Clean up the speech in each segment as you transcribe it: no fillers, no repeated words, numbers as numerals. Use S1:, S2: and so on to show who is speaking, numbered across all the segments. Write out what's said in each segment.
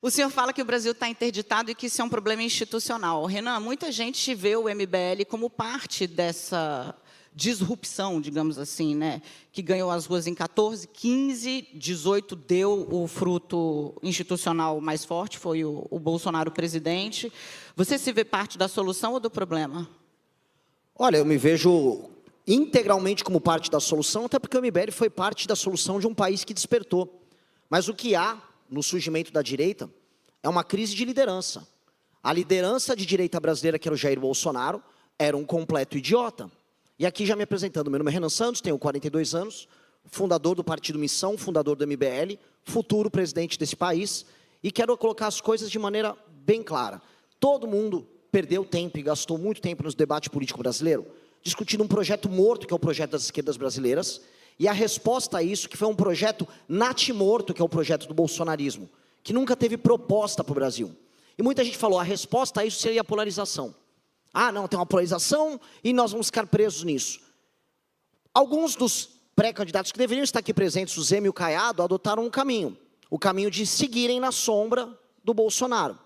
S1: O senhor fala que o Brasil está interditado e que isso é um problema institucional. Renan, muita gente vê o MBL como parte dessa disrupção, digamos assim, né? Que ganhou as ruas em 14, 15, 18 deu o fruto institucional mais forte, foi o Bolsonaro presidente. Você se vê parte da solução ou do problema?
S2: Olha, eu me vejo integralmente como parte da solução, até porque o MBL foi parte da solução de um país que despertou. Mas o que há no surgimento da direita é uma crise de liderança. A liderança de direita brasileira, que era o Jair Bolsonaro, era um completo idiota. E aqui já me apresentando, meu nome é Renan Santos, tenho 42 anos, fundador do Partido Missão, fundador do MBL, futuro presidente desse país, e quero colocar as coisas de maneira bem clara. Todo mundo perdeu tempo e gastou muito tempo no debate político brasileiro, discutindo um projeto morto, que é o projeto das esquerdas brasileiras, e a resposta a isso, que foi um projeto natimorto, que é o projeto do bolsonarismo, que nunca teve proposta para o Brasil. E muita gente falou, a resposta a isso seria a polarização. Ah, não, tem uma polarização e nós vamos ficar presos nisso. Alguns dos pré-candidatos que deveriam estar aqui presentes, o Zema e o Caiado, adotaram um caminho. O caminho de seguirem na sombra do Bolsonaro.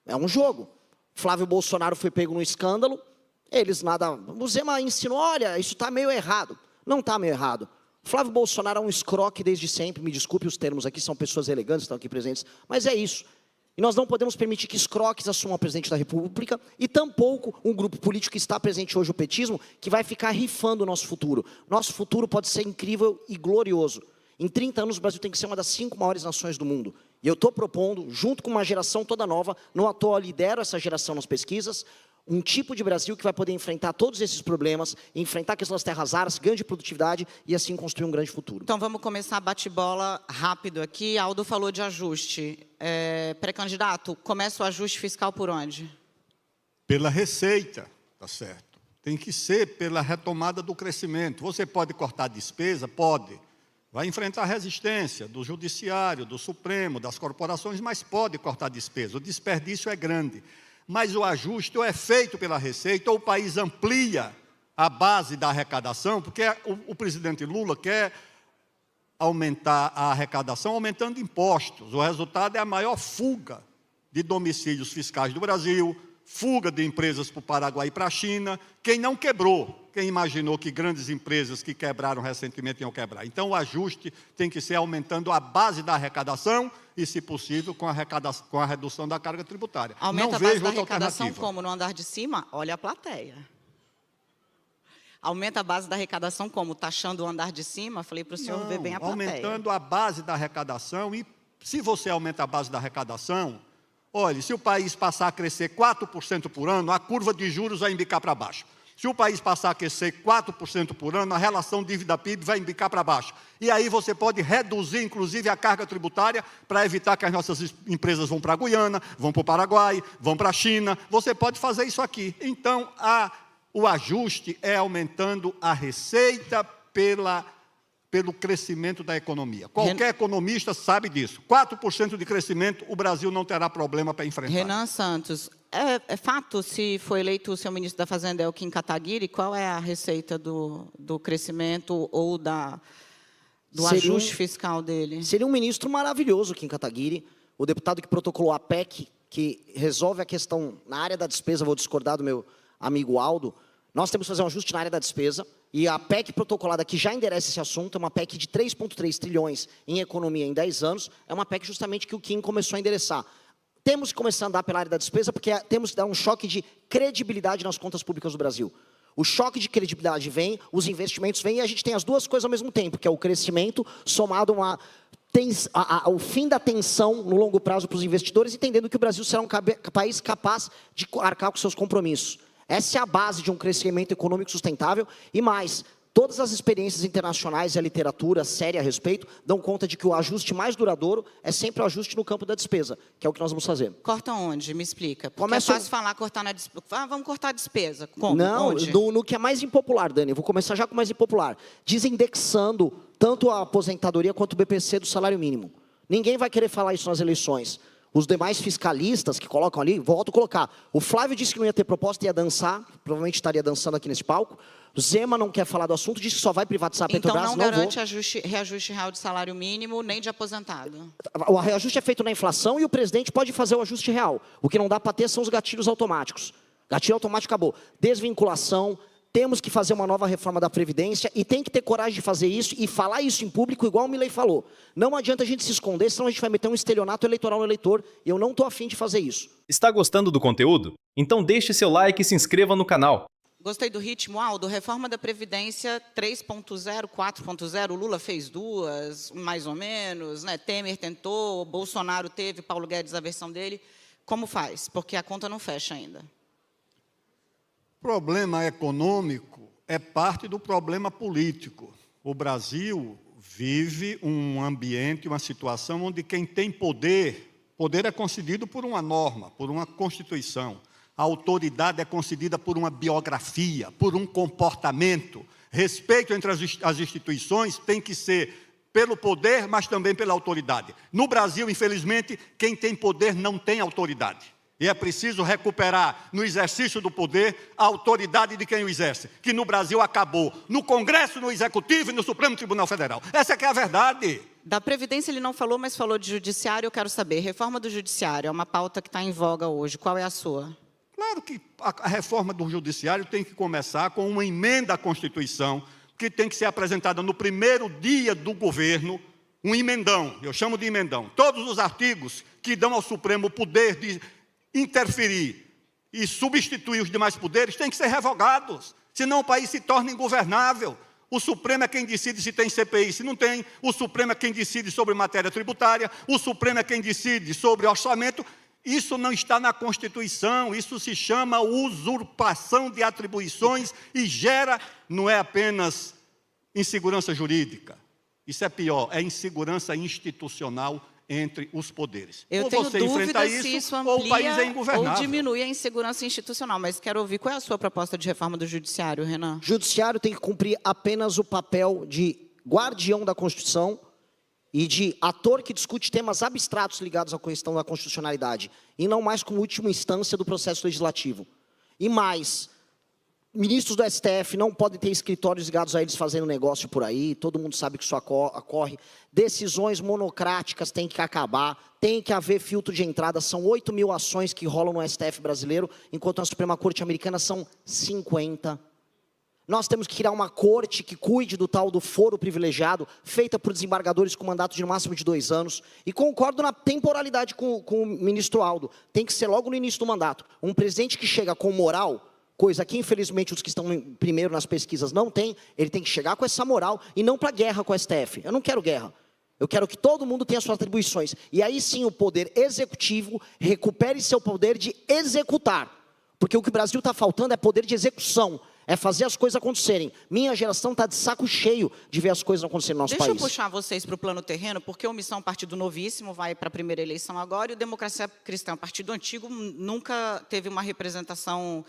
S2: É um jogo. Flávio Bolsonaro foi pego no escândalo, eles nada... O Zema ensinou, olha, isso está meio errado. Não está meio errado. Flávio Bolsonaro é um escroque desde sempre, me desculpe os termos aqui, são pessoas elegantes que estão aqui presentes, mas é isso. E nós não podemos permitir que escroques assumam a presidente da República e tampouco um grupo político que está presente hoje, o petismo, que vai ficar rifando o nosso futuro. Nosso futuro pode ser incrível e glorioso. Em 30 anos o Brasil tem que ser uma das 5 maiores nações do mundo. E eu estou propondo, junto com uma geração toda nova, não à toa lidero essa geração nas pesquisas, um tipo de Brasil que vai poder enfrentar todos esses problemas, enfrentar a questão das terras raras, ganho de produtividade e assim construir um grande futuro.
S1: Então vamos começar bate-bola rápido aqui. Aldo falou de ajuste. Pré-candidato, começa o ajuste fiscal por onde?
S3: Pela receita, tá certo. Tem que ser pela retomada do crescimento. Você pode cortar despesa? Pode. Vai enfrentar resistência do judiciário, do Supremo, das corporações, mas pode cortar despesa. O desperdício é grande. Mas o ajuste ou é feito pela receita, ou o país amplia a base da arrecadação, porque o presidente Lula quer aumentar a arrecadação aumentando impostos. O resultado é a maior fuga de domicílios fiscais do Brasil, fuga de empresas para o Paraguai e para a China. Quem não quebrou? Quem imaginou que grandes empresas que quebraram recentemente iam quebrar? Então, o ajuste tem que ser aumentando a base da arrecadação e, se possível, com a redução da carga tributária.
S1: Aumenta a base da arrecadação como? No andar de cima? Olha a plateia. Aumenta a base da arrecadação como? Taxando o andar de cima? Falei para o senhor ver bem a plateia.
S3: Aumentando a base da arrecadação e, se você aumenta a base da arrecadação, olhe, se o país passar a crescer 4% por ano, a curva de juros vai embicar para baixo. Se o país passar a crescer 4% por ano, a relação dívida-PIB vai embicar para baixo. E aí você pode reduzir, inclusive, a carga tributária para evitar que as nossas empresas vão para a Guiana, vão para o Paraguai, vão para a China. Você pode fazer isso aqui. Então, o ajuste é aumentando a receita pelo crescimento da economia. Qualquer economista sabe disso. 4% de crescimento, o Brasil não terá problema para enfrentar.
S1: Renan Santos, é fato, se foi eleito o seu ministro da Fazenda, é o Kim Kataguiri, qual é a receita do crescimento ou do ajuste fiscal dele?
S2: Seria um ministro maravilhoso, Kim Kataguiri, o deputado que protocolou a PEC, que resolve a questão na área da despesa, vou discordar do meu amigo Aldo. Nós temos que fazer um ajuste na área da despesa, e a PEC protocolada que já endereça esse assunto, é uma PEC de 3,3 trilhões em economia em 10 anos, é uma PEC justamente que o Kim começou a endereçar. Temos que começar a andar pela área da despesa, porque temos que dar um choque de credibilidade nas contas públicas do Brasil. O choque de credibilidade vem, os investimentos vêm, e a gente tem as duas coisas ao mesmo tempo, que é o crescimento somado ao fim da tensão no longo prazo para os investidores, entendendo que o Brasil será um país capaz de arcar com seus compromissos. Essa é a base de um crescimento econômico sustentável e mais, todas as experiências internacionais e a literatura séria a respeito dão conta de que o ajuste mais duradouro é sempre o ajuste no campo da despesa, que é o que nós vamos fazer.
S1: Corta onde? Me explica. Porque é fácil falar cortar na despesa. Vamos cortar a despesa. Como?
S2: Não, no que é mais impopular, Dani. Eu vou começar já com o mais impopular. Desindexando tanto a aposentadoria quanto o BPC do salário mínimo. Ninguém vai querer falar isso nas eleições. Os demais fiscalistas que colocam ali, volto a colocar. O Flávio disse que não ia ter proposta, ia dançar, provavelmente estaria dançando aqui nesse palco. O Zema não quer falar do assunto, disse que só vai privatizar a Petrobras.
S1: Então não garante reajuste real de salário mínimo, nem de aposentado.
S2: O reajuste é feito na inflação e o presidente pode fazer o ajuste real. O que não dá para ter são os gatilhos automáticos. Gatilho automático acabou. Desvinculação, temos que fazer uma nova reforma da Previdência e tem que ter coragem de fazer isso e falar isso em público, igual o Milei falou. Não adianta a gente se esconder, senão a gente vai meter um estelionato eleitoral no eleitor e eu não estou afim de fazer isso.
S4: Está gostando do conteúdo? Então deixe seu like e se inscreva no canal.
S1: Gostei do ritmo, Aldo. Reforma da Previdência 3.0, 4.0. O Lula fez 2, mais ou menos, né? Temer tentou, Bolsonaro teve, Paulo Guedes a versão dele. Como faz? Porque a conta não fecha ainda.
S3: O problema econômico é parte do problema político. O Brasil vive um ambiente, uma situação onde quem tem poder é concedido por uma norma, por uma Constituição. A autoridade é concedida por uma biografia, por um comportamento. Respeito entre as instituições tem que ser pelo poder, mas também pela autoridade. No Brasil, infelizmente, quem tem poder não tem autoridade. E é preciso recuperar, no exercício do poder, a autoridade de quem o exerce, que no Brasil acabou, no Congresso, no Executivo e no Supremo Tribunal Federal. Essa que é a verdade.
S1: Da Previdência ele não falou, mas falou de Judiciário. Eu quero saber, reforma do Judiciário é uma pauta que está em voga hoje. Qual é a sua?
S3: Claro que a reforma do Judiciário tem que começar com uma emenda à Constituição, que tem que ser apresentada no primeiro dia do governo, um emendão, eu chamo de emendão. Todos os artigos que dão ao Supremo o poder de interferir e substituir os demais poderes têm que ser revogados, senão o país se torna ingovernável. O Supremo é quem decide se tem CPI, se não tem. O Supremo é quem decide sobre matéria tributária. O Supremo é quem decide sobre orçamento. Isso não está na Constituição, isso se chama usurpação de atribuições e gera, não é apenas insegurança jurídica, isso é pior, é insegurança institucional entre os poderes.
S1: Eu
S3: ou
S1: tenho
S3: você
S1: dúvida
S3: enfrenta
S1: se isso
S3: ou o país é
S1: amplia
S3: ingovernável.
S1: ou diminui a insegurança institucional, mas quero ouvir qual é a sua proposta de reforma do Judiciário, Renan.
S2: Judiciário tem que cumprir apenas o papel de guardião da Constituição e de ator que discute temas abstratos ligados à questão da constitucionalidade, e não mais como última instância do processo legislativo. E mais, ministros do STF não podem ter escritórios ligados a eles fazendo negócio por aí, todo mundo sabe que isso ocorre. Decisões monocráticas têm que acabar, tem que haver filtro de entrada, são 8 mil ações que rolam no STF brasileiro, enquanto na Suprema Corte Americana são 50. Nós temos que criar uma corte que cuide do tal do foro privilegiado, feita por desembargadores com mandato de no máximo de 2 anos. E concordo na temporalidade com o ministro Aldo. Tem que ser logo no início do mandato. Um presidente que chega com moral, coisa que infelizmente os que estão primeiro nas pesquisas não têm, ele tem que chegar com essa moral e não para guerra com o STF. Eu não quero guerra. Eu quero que todo mundo tenha suas atribuições. E aí sim o poder executivo recupere seu poder de executar. Porque o que o Brasil está faltando é poder de execução. É fazer as coisas acontecerem. Minha geração está de saco cheio de ver as coisas acontecerem no nosso país.
S1: Deixa eu puxar vocês para o plano terreno, porque o Missão Partido Novíssimo vai para a primeira eleição agora, e o Democracia Cristã, partido antigo, nunca teve uma representação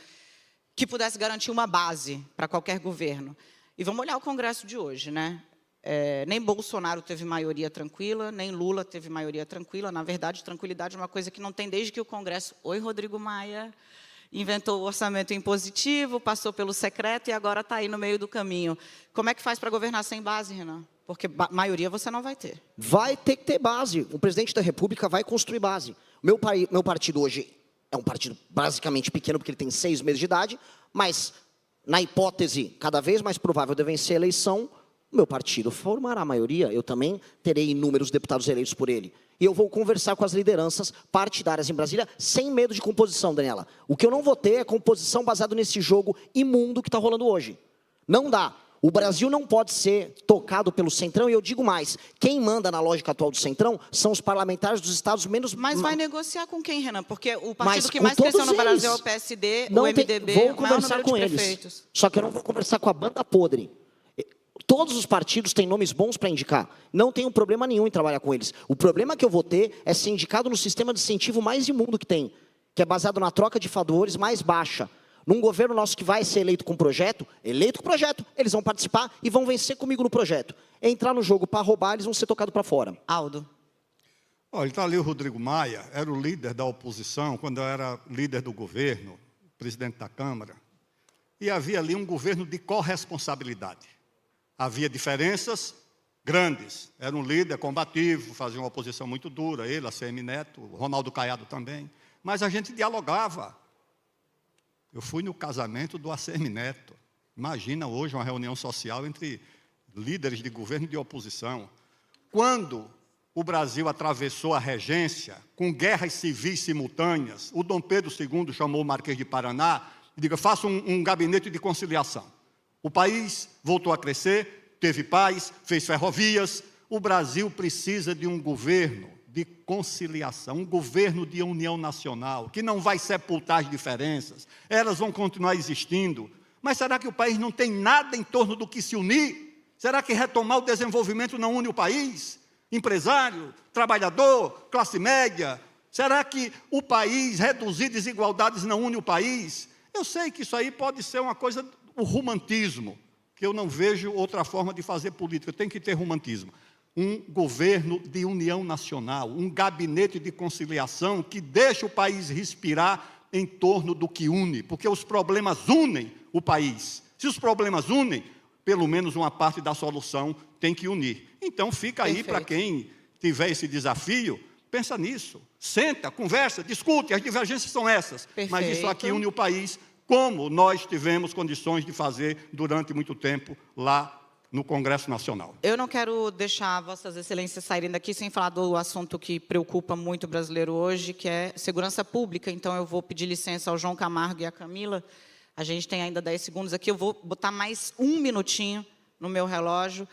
S1: que pudesse garantir uma base para qualquer governo. E vamos olhar o Congresso de hoje, né? Nem Bolsonaro teve maioria tranquila, nem Lula teve maioria tranquila. Na verdade, tranquilidade é uma coisa que não tem desde que o Congresso... Oi, Rodrigo Maia... inventou o orçamento impositivo, passou pelo secreto e agora está aí no meio do caminho. Como é que faz para governar sem base, Renan? Porque maioria você não vai ter.
S2: Vai ter que ter base. O presidente da República vai construir base. Meu partido hoje é um partido basicamente pequeno, porque ele tem 6 meses de idade, mas, na hipótese cada vez mais provável de vencer a eleição, o meu partido formará a maioria. Eu também terei inúmeros deputados eleitos por ele. E eu vou conversar com as lideranças partidárias em Brasília, sem medo de composição, Daniela. O que eu não vou ter é composição baseada nesse jogo imundo que está rolando hoje. Não dá. O Brasil não pode ser tocado pelo Centrão, e eu digo mais, quem manda na lógica atual do Centrão são os parlamentares dos estados menos...
S1: Mas vai negociar com quem, Renan? Porque o partido que mais cresceu no Brasil é o PSD, o MDB,
S2: vou
S1: o maior
S2: conversar
S1: número
S2: com
S1: de
S2: eles.
S1: prefeitos.
S2: Só que eu não vou conversar com a banda podre. Todos os partidos têm nomes bons para indicar. Não tenho problema nenhum em trabalhar com eles. O problema que eu vou ter é ser indicado no sistema de incentivo mais imundo que tem, que é baseado na troca de favores mais baixa. Num governo nosso que vai ser eleito com projeto, eles vão participar e vão vencer comigo no projeto. Entrar no jogo para roubar, eles vão ser tocados para fora.
S1: Aldo.
S3: Olha, está ali o Rodrigo Maia, era o líder da oposição, quando eu era líder do governo, presidente da Câmara, e havia ali um governo de corresponsabilidade. Havia diferenças grandes. Era um líder combativo, fazia uma oposição muito dura, ele, ACM Neto, o Ronaldo Caiado também, mas a gente dialogava. Eu fui no casamento do ACM Neto. Imagina hoje uma reunião social entre líderes de governo e de oposição. Quando o Brasil atravessou a regência, com guerras civis simultâneas, o Dom Pedro II chamou o Marquês de Paraná e disse: faça um gabinete de conciliação. O país voltou a crescer, teve paz, fez ferrovias. O Brasil precisa de um governo de conciliação, um governo de união nacional, que não vai sepultar as diferenças, elas vão continuar existindo. Mas será que o país não tem nada em torno do que se unir? Será que retomar o desenvolvimento não une o país? Empresário, trabalhador, classe média? Será que o país, reduzir desigualdades, não une o país? Eu sei que isso aí pode ser uma coisa, o romantismo, que eu não vejo outra forma de fazer política, tem que ter romantismo. Um governo de união nacional, um gabinete de conciliação que deixe o país respirar em torno do que une, porque os problemas unem o país. Se os problemas unem, pelo menos uma parte da solução tem que unir. Então fica aí para quem tiver esse desafio, pensa nisso, senta, conversa, discute, as divergências são essas, mas isso aqui une o país, como nós tivemos condições de fazer durante muito tempo lá no Congresso Nacional.
S1: Eu não quero deixar Vossas Excelências saírem daqui sem falar do assunto que preocupa muito o brasileiro hoje, que é segurança pública. Então, eu vou pedir licença ao João Camargo e à Camila. A gente tem ainda 10 segundos aqui. Eu vou botar mais um minutinho no meu relógio.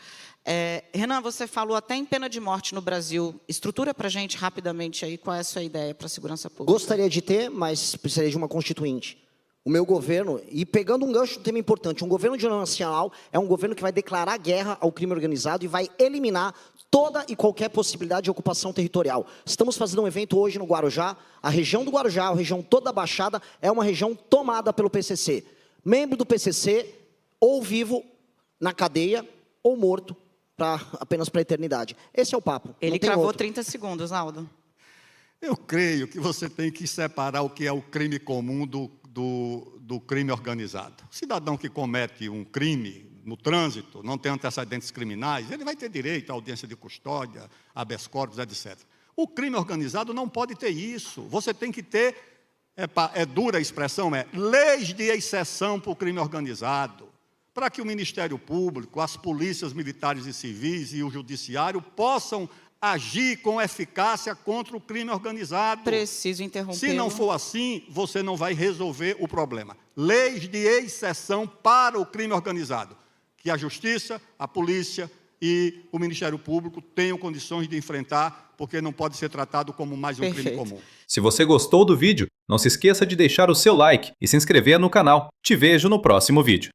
S1: Renan, você falou até em pena de morte no Brasil. Estrutura para a gente rapidamente aí qual é a sua ideia para a segurança pública.
S2: Gostaria de ter, mas precisaria de uma constituinte. O meu governo, e pegando um gancho de um tema importante, um governo de união nacional é um governo que vai declarar guerra ao crime organizado e vai eliminar toda e qualquer possibilidade de ocupação territorial. Estamos fazendo um evento hoje no Guarujá. A região do Guarujá, a região toda da Baixada, é uma região tomada pelo PCC. Membro do PCC, ou vivo na cadeia, ou morto apenas para a eternidade. Esse é o papo.
S1: Ele cravou 30 segundos, Aldo.
S3: Eu creio que você tem que separar o que é o crime comum do crime organizado. O cidadão que comete um crime no trânsito, não tem antecedentes criminais, ele vai ter direito à audiência de custódia, habeas corpus, etc. O crime organizado não pode ter isso. Você tem que ter, dura a expressão, leis de exceção para o crime organizado, para que o Ministério Público, as polícias militares e civis e o judiciário possam agir com eficácia contra o crime organizado.
S1: Preciso interromper.
S3: Se não for assim, você não vai resolver o problema. Leis de exceção para o crime organizado, que a Justiça, a Polícia e o Ministério Público tenham condições de enfrentar, porque não pode ser tratado como mais um crime comum.
S4: Se você gostou do vídeo, não se esqueça de deixar o seu like e se inscrever no canal. Te vejo no próximo vídeo.